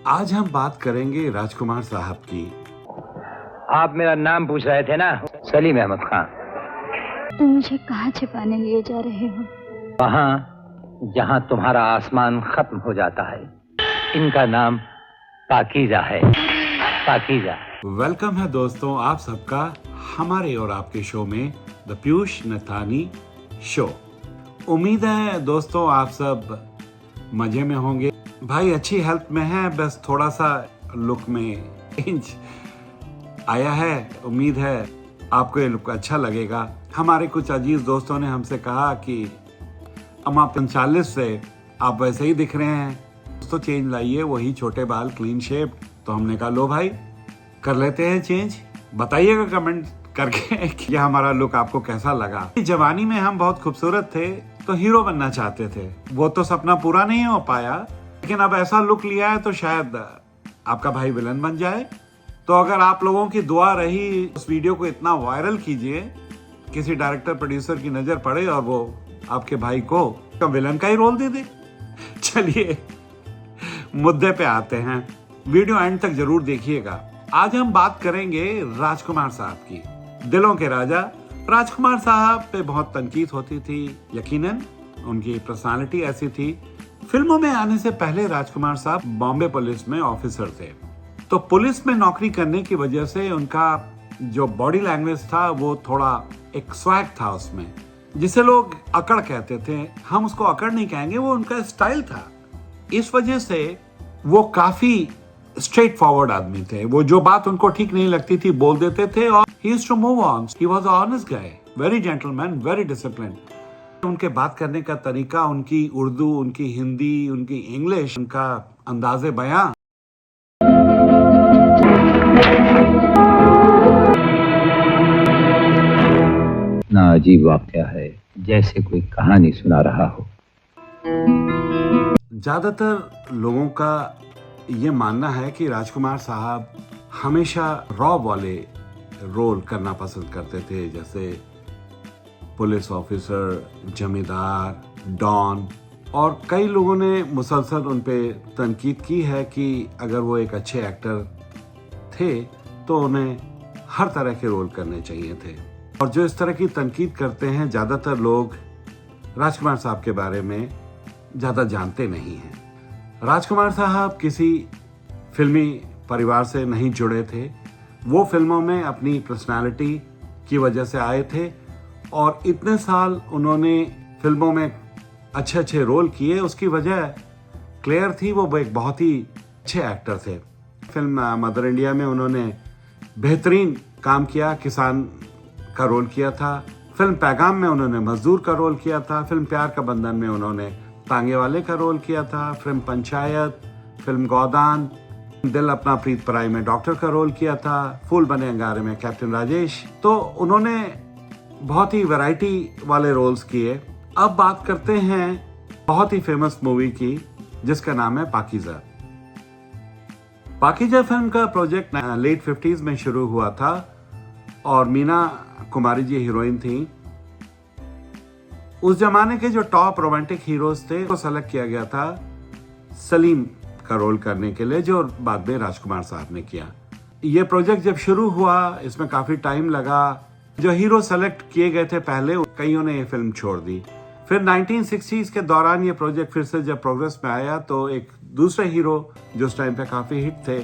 आज हम बात करेंगे राजकुमार साहब की। आप मेरा नाम पूछ रहे थे ना, सलीम अहमद खान। तुम मुझे कहाँ छिपाने लिए जा रहे हो? वहाँ जहाँ तुम्हारा आसमान खत्म हो जाता है। इनका नाम पाकीज़ा है, पाकीज़ा। वेलकम है दोस्तों आप सबका हमारे और आपके शो में द पीयूष नथानी शो। उम्मीद है दोस्तों आप सब मजे में होंगे। भाई अच्छी हेल्थ में है, बस थोड़ा सा लुक में चेंज आया है। उम्मीद है आपको ये लुक अच्छा लगेगा। हमारे कुछ अजीज दोस्तों ने हमसे कहा कि अम्मा 45 से आप वैसे ही दिख रहे हैं, तो चेंज लाइए, वही छोटे बाल, क्लीन शेप। तो हमने कहा लो भाई कर लेते हैं चेंज। बताइएगा कमेंट करके कि हमारा लुक आपको कैसा लगा। जवानी में हम बहुत खूबसूरत थे तो हीरो बनना चाहते थे, वो तो सपना पूरा नहीं हो पाया, लेकिन अब ऐसा लुक लिया है तो शायद आपका भाई विलन बन जाए। तो अगर आप लोगों की दुआ रही उस वीडियो को इतना वायरल कीजिए, किसी डायरेक्टर प्रोड्यूसर की नजर पड़े और वो आपके भाई को विलन का ही रोल दे दे। चलिए मुद्दे पे आते हैं, वीडियो एंड तक जरूर देखिएगा। आज हम बात करेंगे राजकुमार साहब की, दिलों के राजा। राजकुमार साहब पे बहुत तनकीद होती थी, यकीनन उनकी पर्सनालिटी ऐसी थी। फिल्मों में आने से पहले राजकुमार साहब बॉम्बे पुलिस में ऑफिसर थे, तो पुलिस में नौकरी करने की वजह से उनका जो बॉडी लैंग्वेज था वो थोड़ा एक स्वैग था उसमें, जिसे लोग अकड़ कहते थे। हम उसको अकड़ नहीं कहेंगे, वो उनका स्टाइल था। इस वजह से वो काफी स्ट्रेट फॉरवर्ड आदमी थे। वो जो बात उनको ठीक नहीं लगती थी बोल देते थे और he used to move on. He was an honest guy, very gentleman, very disciplined. उनके बात करने का तरीका, उनकी उर्दू, उनकी हिंदी, उनकी इंग्लिश, उनका अंदाज़े बयां, ना अजीब वाक़या है, जैसे कोई कहानी सुना रहा हो। ज्यादातर लोगों का ये मानना है कि राजकुमार साहब हमेशा रॉ वाले रोल करना पसंद करते थे, जैसे पुलिस ऑफिसर, जमींदार, डॉन। और कई लोगों ने मुसलसल उन पे तनकीद की है कि अगर वो एक अच्छे एक्टर थे तो उन्हें हर तरह के रोल करने चाहिए थे। और जो इस तरह की तनकीद करते हैं, ज़्यादातर लोग राजकुमार साहब के बारे में ज़्यादा जानते नहीं हैं। राजकुमार साहब किसी फिल्मी परिवार से नहीं जुड़े थे, वो फिल्मों में अपनी पर्सनालिटी की वजह से आए थे और इतने साल उन्होंने फिल्मों में अच्छे अच्छे रोल किए। उसकी वजह क्लियर थी, वो एक बहुत ही अच्छे एक्टर थे। फिल्म मदर इंडिया में उन्होंने बेहतरीन काम किया, किसान का रोल किया था। फिल्म पैगाम में उन्होंने मजदूर का रोल किया था। फिल्म प्यार का बंधन में उन्होंने तांगे वाले का रोल किया था। फिल्म पंचायत, फिल्म गोदान, दिल अपना प्रीत पराई में डॉक्टर का रोल किया था। फूल बने अंगारे में कैप्टन राजेश। तो उन्होंने बहुत ही वैरायटी वाले रोल्स किए। अब बात करते हैं बहुत ही फेमस मूवी की, जिसका नाम है पाकीज़ा। पाकीज़ा फिल्म का प्रोजेक्ट लेट 50s में शुरू हुआ था और मीना कुमारी जी हीरोइन थी। उस जमाने के जो टॉप रोमांटिक हीरोज थे वो सेलेक्ट किया गया था सलीम का रोल करने के लिए, जो बाद में राजकुमार साहब ने किया। ये प्रोजेक्ट जब शुरू हुआ, इसमें काफी टाइम लगा। जो हीरो सेलेक्ट किए गए थे पहले, कईयों ने ये फिल्म छोड़ दी। फिर 1960s के दौरान ये प्रोजेक्ट फिर से जब प्रोग्रेस में आया तो एक दूसरे हीरो जो उस टाइम पे काफी हिट थे,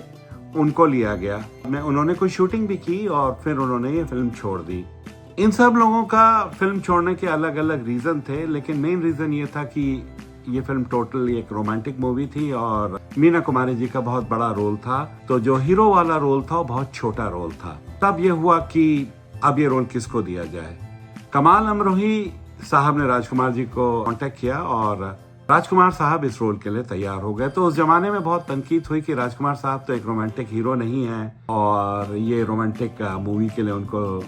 उनको लिया गया। उन्होंने कुछ शूटिंग भी की और फिर उन्होंने ये फिल्म छोड़ दी। इन सब लोगों का फिल्म छोड़ने के अलग अलग रीजन थे, लेकिन मेन रीजन ये था कि ये फिल्म टोटली एक रोमांटिक मूवी थी और मीना कुमारी जी का बहुत बड़ा रोल था, तो जो हीरो वाला रोल था वो बहुत छोटा रोल था। तब ये हुआ कि अब ये रोल किसको दिया जाए। कमाल अमरोही साहब ने राजकुमार जी को कांटेक्ट किया और राजकुमार साहब इस रोल के लिए तैयार हो गए। तो उस जमाने में बहुत तनकीद हुई कि राजकुमार साहब तो एक रोमांटिक हीरो नहीं है और ये रोमांटिक मूवी के लिए उनको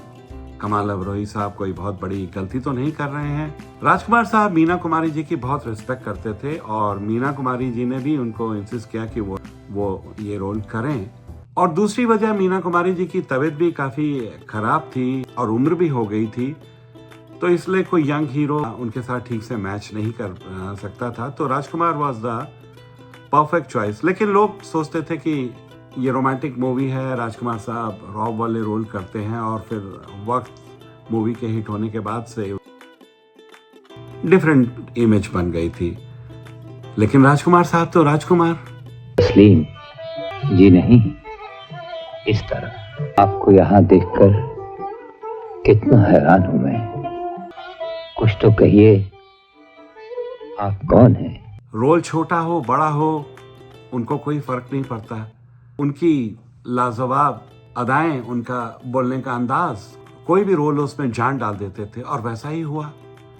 कमाल अमरोही साहब कोई बहुत बड़ी गलती तो नहीं कर रहे हैं। राजकुमार साहब मीना कुमारी जी की बहुत रिस्पेक्ट करते थे और मीना कुमारी जी ने भी उनको इंसिस्ट किया कि वो ये रोल करें। और दूसरी वजह, मीना कुमारी जी की तबीयत भी काफी खराब थी और उम्र भी हो गई थी, तो इसलिए कोई यंग हीरो उनके साथ ठीक से मैच नहीं कर सकता था। तो राजकुमार वाज द परफेक्ट चॉइस। लेकिन लोग सोचते थे कि ये रोमांटिक मूवी है, राजकुमार साहब रॉब वाले रोल करते हैं, और फिर वक्त मूवी के हिट होने के बाद से डिफरेंट इमेज बन गई थी। लेकिन राजकुमार साहब तो राजकुमार। तस्लीम जी नहीं, इस तरह आपको यहाँ देखकर कितना हैरान हूं मैं। कुछ तो कहिए, आप कौन हैं? रोल छोटा हो बड़ा हो उनको कोई फर्क नहीं पड़ता। उनकी लाजवाब अदाएं, उनका बोलने का अंदाज, कोई भी रोल उसमें जान डाल देते थे, और वैसा ही हुआ।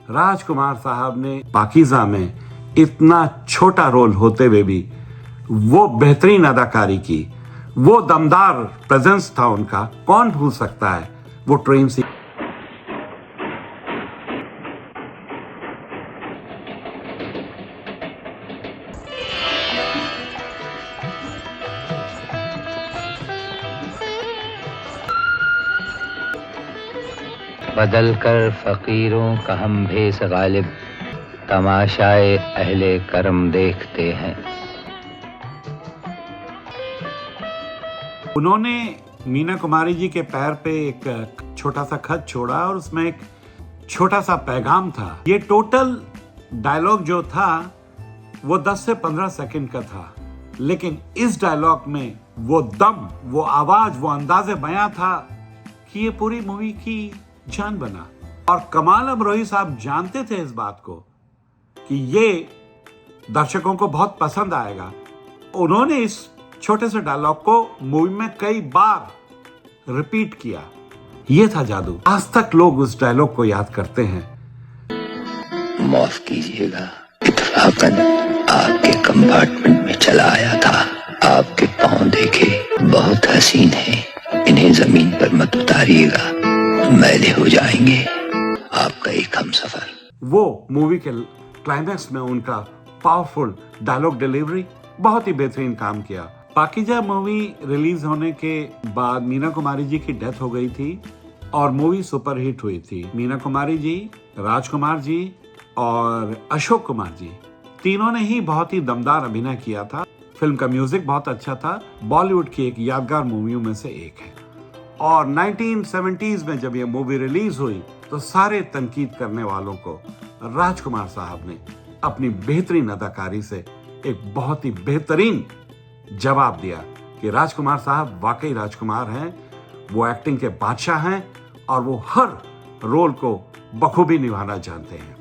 राजकुमार साहब ने पाकीज़ा में इतना छोटा रोल होते हुए भी वो बेहतरीन अदाकारी की, वो दमदार प्रेजेंस था उनका। कौन भूल सकता है वो ट्रेन से। बदल कर फकीरों का हम भेस गालिब, तमाशाए अहले करम देखते हैं। उन्होंने मीना कुमारी जी के पैर पे एक छोटा सा खत छोड़ा, और उसमें एक छोटा सा पैगाम था। ये टोटल डायलॉग जो था वो 10 से 15 सेकंड का था, लेकिन इस डायलॉग में वो दम, वो आवाज, वो अंदाज़े बयां था कि ये पूरी मूवी की जान बना। और कमाल अमरोही साहब जानते थे इस बात को कि ये दर्शकों को बहुत पसंद आएगा। उन्होंने इस छोटे से डायलॉग को मूवी में कई बार रिपीट किया। ये था जादू। आज तक लोग उस डायलॉग को याद करते हैं। माफ कीजिएगा, इत्तफाकन आपके कंपार्टमेंट में चला आया था। आपके पांव देखे बहुत हसीन हैं, इन्हें जमीन पर मत उतारिएगा, मैले हो जाएंगे। आपका एक हमसफर। वो मूवी के क्लाइमैक्स में उनका पावरफुल डायलॉग डिलीवरी बहुत ही बेहतरीन काम किया। पाकीज़ा मूवी रिलीज होने के बाद मीना कुमारी जी की डेथ हो गई थी और मूवी सुपरहिट हुई थी। मीना कुमारी जी, राजकुमार जी और अशोक कुमार जी तीनों ने ही बहुत ही दमदार अभिनय किया था। फिल्म का म्यूजिक बहुत अच्छा था। बॉलीवुड की एक यादगार मूवियों में से एक है। और 1970s में जब यह मूवी रिलीज हुई तो सारे तनकीद करने वालों को राजकुमार साहब ने अपनी बेहतरीन अदाकारी से एक बहुत ही बेहतरीन जवाब दिया कि राजकुमार साहब वाकई राजकुमार हैं, वो एक्टिंग के बादशाह हैं और वो हर रोल को बखूबी निभाना जानते हैं।